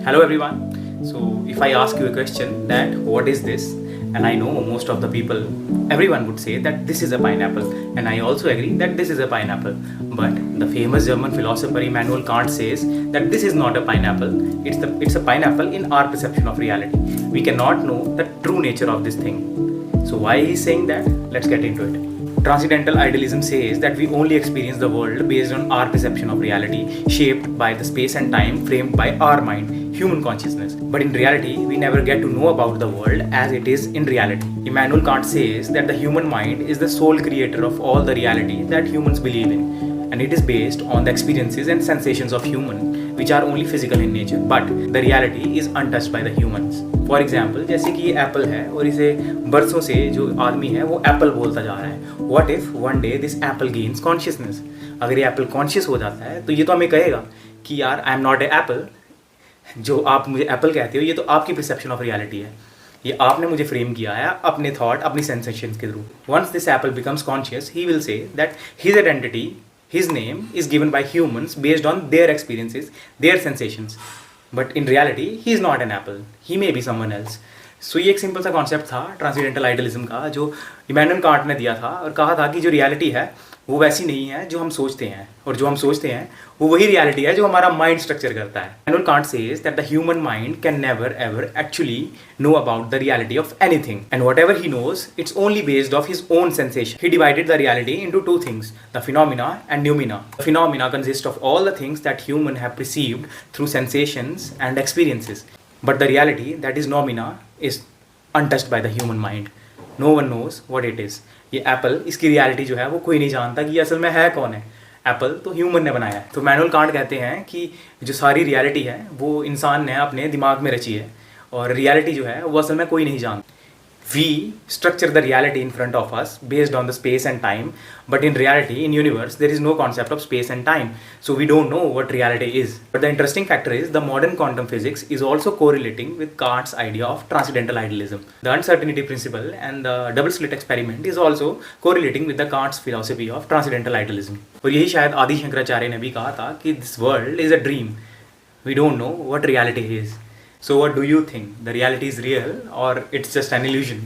Hello everyone. So if I ask you a question that what is this, and I know most of the people, everyone would say that this is a pineapple, and I also agree that this is a pineapple. But the famous German philosopher Immanuel Kant says that this is not a pineapple. It's a pineapple in our perception of reality. We cannot know the true nature of this thing. So why is he saying that? Let's get into it. Transcendental idealism says that we only experience the world based on our perception of reality, shaped by the space and time framed by our mind, human consciousness. But in reality, we never get to know about the world as it is in reality. Immanuel Kant says that the human mind is the sole creator of all the reality that humans believe in, and it is based on the experiences and sensations of human, which are only physical in nature, but the reality is untouched by the humans. For example जैसे कि ये Apple है और इसे बरसों से जो आदमी है वो एप्पल बोलता जा रहा है. What if one day this Apple gains consciousness. अगर ये एप्पल कॉन्शियस हो जाता है तो ये तो हमें कहेगा कि यार I am not a Apple. जो आप मुझे एप्पल कहते हो ये तो आपकी परसेप्शन ऑफ रियलिटी है, ये आपने मुझे फ्रेम किया है अपने थॉट, अपनी सेंसेशन के through. Once this apple becomes conscious he will say that his identity, his name is given by humans based on their experiences, their sensations. But in reality, he is not an apple. He may be someone else. So ये एक simple सा concept था transcendental idealism का, जो Immanuel Kant ने दिया था और कहा था कि जो रियलिटी है वो वैसी नहीं है जो हम सोचते हैं, और जो हम सोचते हैं वो वही रियलिटी है जो हमारा माइंड स्ट्रक्चर करता है. Immanuel Kant says that the human mind can never ever actually know about the reality of anything, and whatever he knows it's only based off his own sensation. He divided the reality into two things, the phenomena and noumena. The phenomena consist of all the things that human have perceived through sensations and experiences, but the reality that is noumena is untouched by the human mind. No one knows what it is. ये Apple, इसकी reality जो है वो कोई नहीं जानता कि ये असल में है कौन है. एप्पल तो ह्यूमन ने बनाया है. तो इमैनुअल कांट कहते हैं कि जो सारी रियलिटी है वो इंसान ने अपने दिमाग में रची है, और रियलिटी जो है वो असल में कोई नहीं जानता. We structure the reality in front of us based on the space and time, but in reality, in universe, there is no concept of space and time, so we don't know what reality is. But the interesting factor is the modern quantum physics is also correlating with Kant's idea of transcendental idealism. The uncertainty principle and the double slit experiment is also correlating with the Kant's philosophy of transcendental idealism. और यही शायद आदि शंकराचार्य ने भी कहा था कि this world is a dream. We don't know what reality is. So what do you think? The reality is real or it's just an illusion?